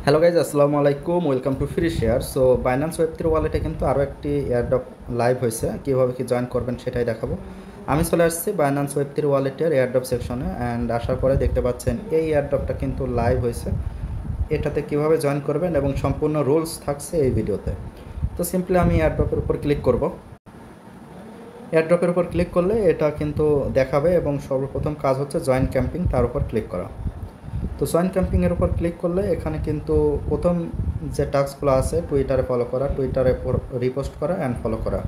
Hello guys, আসসালামু আলাইকুম। Welcome to free share. So Binance ওয়েব3 ওয়ালেটে কিন্তু আরও একটি এয়ারড্রপ লাইভ হয়েছে। কীভাবে কি জয়েন করবেন সেটাই দেখাবো। আমি চলে আসছি বাইন্যান্স ওয়েব3 ওয়ালেটের এয়ারড্রপ সেকশনে অ্যান্ড আসার পরে দেখতে পাচ্ছেন এই এয়ারড্রপটা কিন্তু লাইভ হয়েছে। এটাতে কিভাবে জয়েন করবেন এবং সম্পূর্ণ রুলস থাকছে এই ভিডিওতে। তো সিম্পলি আমি এয়ারড্রপের উপর ক্লিক করব। এয়ারড্রপের উপর ক্লিক করলে এটা কিন্তু দেখাবে এবং সর্বপ্রথম কাজ হচ্ছে জয়েন ক্যাম্পিং, তার উপর ক্লিক করা। তো জয়েন ক্যাম্পিংয়ের উপর ক্লিক করলে এখানে কিন্তু প্রথম যে টাস্কগুলো আছে, টুইটারে ফলো করা, টুইটারে রিপোস্ট করা অ্যান্ড ফলো করা,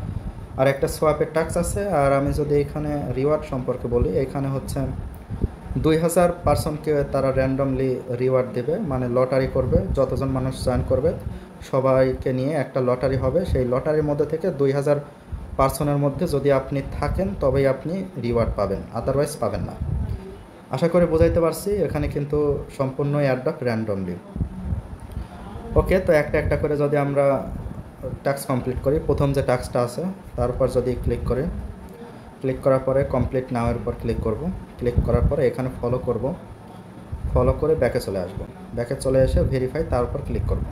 আর একটা সোয়াপের টাস্ক আছে। আর আমি যদি এখানে রিওয়ার্ড সম্পর্কে বলি, এখানে হচ্ছে 2000 পার্সনকে তারা র্যান্ডমলি রিওয়ার্ড দেবে, মানে লটারি করবে। যতজন মানুষ জয়েন করবে সবাইকে নিয়ে একটা লটারি হবে। সেই লটারির মধ্যে থেকে 2000 পার্সনের মধ্যে যদি আপনি থাকেন তবেই আপনি রিওয়ার্ড পাবেন, আদারওয়াইজ পাবেন না। আশা করি বোঝাইতে পারছি। এখানে কিন্তু সম্পূর্ণ এয়ারড্রপ র্যান্ডমলি। ওকে, তো একটা একটা করে যদি আমরা টাস্ক কমপ্লিট করি, প্রথম যে টাস্কটা আছে তার উপর যদি ক্লিক করি, ক্লিক করার পরে কমপ্লিট নাওয়ের উপর ক্লিক করব। ক্লিক করার পরে এখানে ফলো করব, ফলো করে ব্যাকে চলে আসব। ব্যাকে চলে এসে ভেরিফাই, তার উপর ক্লিক করব।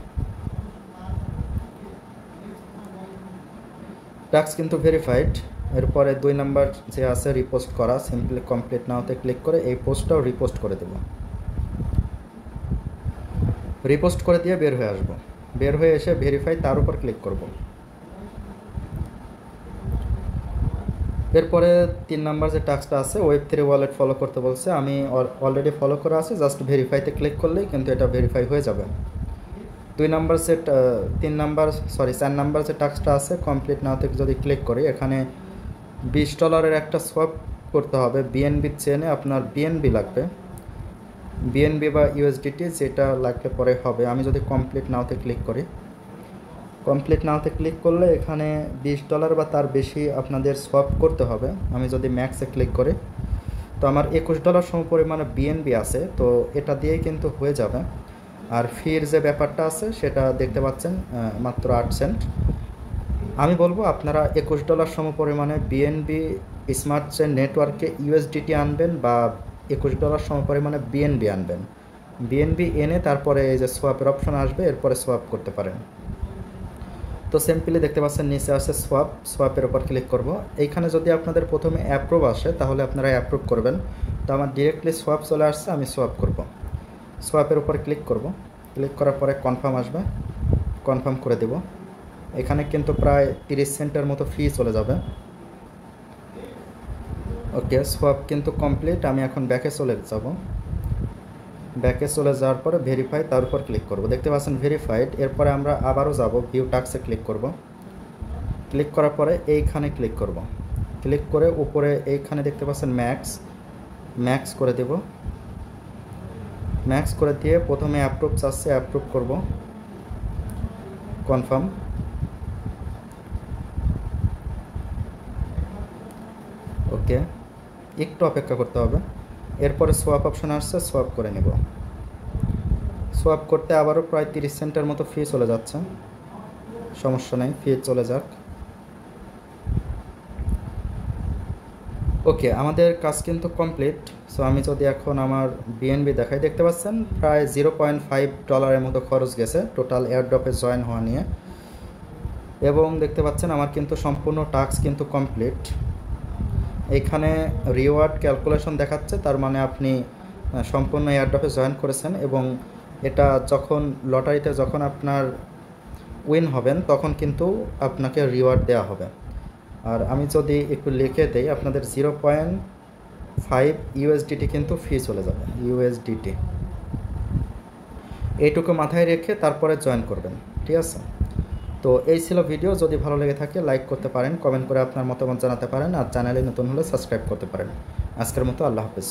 টাস্ক কিন্তু ভেরিফাইড। এরপরে 2 নাম্বার যে আছে রিপোস্ট করা, সিম্পলি কমপ্লিট নাওতে ক্লিক করে এই পোস্টটাও রিপোস্ট করে দেব। রিপোস্ট করে দিয়ে বের হয়ে আসব। বের হয়ে এসে ভেরিফাই, তার উপর ক্লিক করব। এরপরে 3 নাম্বার যে টাস্কটা আছে ওয়েব3 ওয়ালেট ফলো করতে বলছে। আমি অলরেডি ফলো করা আছে, জাস্ট ভেরিফাইতে ক্লিক করলেই কিন্তু এটা ভেরিফাই হয়ে যাবে। 4 নাম্বার যে টাস্কটা আছে কমপ্লিট নাও থেকে যদি ক্লিক করি, এখানে $20 একটা সোয়াপ করতে হবে। বিএনবি চেনে আপনার বিএনবি লাগবে, বিএনবি বা ইউএসডিটি যেটা লাগলে পরে হবে। আমি যদি কমপ্লিট নাওতে ক্লিক করি, কমপ্লিট নাওতে ক্লিক করলে এখানে $20 বা তার বেশি আপনাদের সোয়াপ করতে হবে। আমি যদি ম্যাক্সে ক্লিক করি, তো আমার $21 সমপরিমাণে বিএনবি আছে, তো এটা দিয়েই কিন্তু হয়ে যাবে। আর ফির যে ব্যাপারটা আছে সেটা দেখতে পাচ্ছেন, মাত্র 8 সেন্ট। আমি বলবো আপনারা $21 সমপরিমাণে বিএনবি স্মার্ট চেন নেটওয়ার্কে ইউএসডিটি আনবেন বা $21 সমপরিমাণে বিএনবি আনবেন। বিএনবি এনে তারপরে এই যে সোয়াপের অপশন আসবে, এরপরে সোয়াপ করতে পারেন। তো সিম্পলি দেখতে পাচ্ছেন নিচে আছে সোয়াপ, সোয়াপের উপর ক্লিক করব। এইখানে যদি আপনাদের প্রথমে অ্যাপ্রুভ আসে তাহলে আপনারা অ্যাপ্রুভ করবেন। তো আমার ডিরেক্টলি সোয়াপ চলে আসছে, আমি সোয়াপ করব। সোয়াপের উপর ক্লিক করব। ক্লিক করার পরে কনফার্ম আসবে, কনফার্ম করে দেব। এখানে কিন্তু প্রায় 30 সেন্টের মতো ফি চলে যাবে। ওকে, সোয়াপ কিন্তু কমপ্লিট। আমি এখন ব্যাকে চলে যাব। ব্যাকে চলে যাওয়ার পরে ভেরিফাই, তার উপর ক্লিক করব। দেখতে পাচ্ছেন ভেরিফাইড। এরপরে আমরা আবারও যাব, ভিউ টাস্কে ক্লিক করব। ক্লিক করার পরে এইখানে ক্লিক করব। ক্লিক করে উপরে এইখানে দেখতে পাচ্ছেন ম্যাক্স, ম্যাক্স করে দেব। ম্যাক্স করে দিয়ে প্রথমে অ্যাপ্রুভ চাচ্ছে, অ্যাপ্রুভ করব, কনফার্ম। ওকে, একটু অপেক্ষা করতে হবে। এরপরে সোয়াপ অপশন আসছে, সোয়াপ করে নেব। সোয়াপ করতে আবারও প্রায় 30 সেন্টের মতো ফি চলে যাচ্ছে, সমস্যা নেই, ফি চলে যাক। ওকে, আমাদের কাজ কিন্তু কমপ্লিট। সো আমি যদি এখন আমার বিএনবি দেখাই, দেখতে পাচ্ছেন প্রায় $0.5 মতো খরচ গেছে টোটাল এয়ারড্রপে জয়েন হওয়া নিয়ে। এবং দেখতে পাচ্ছেন আমার কিন্তু সম্পূর্ণ টাস্ক কিন্তু কমপ্লিট। এইখানে রিওয়ার্ড ক্যালকুলেশন দেখাচ্ছে, তার মানে আপনি সম্পূর্ণ এয়ারড্রপে জয়েন করেছেন। এবং এটা যখন লটারিতে যখন আপনার উইন হবেন তখন কিন্তু আপনাকে রিওয়ার্ড দেওয়া হবে। আর আমি যদি একটু লিখে দেই, আপনাদের 0.5 ইউএসডিটি কিন্তু ফি চলে যাবে, ইউএসডিটি। এইটুকু মাথায় রেখে তারপরে জয়েন করবেন, ঠিক আছে? তো এই ছিল ভিডিও। যদি ভালো লেগে থাকে লাইক করতে পারেন, কমেন্ট করে আপনার মতামত জানাতে পারেন, আর চ্যানেলে নতুন হলে সাবস্ক্রাইব করতে পারেন। আজকের মতো আল্লাহ হাফেজ।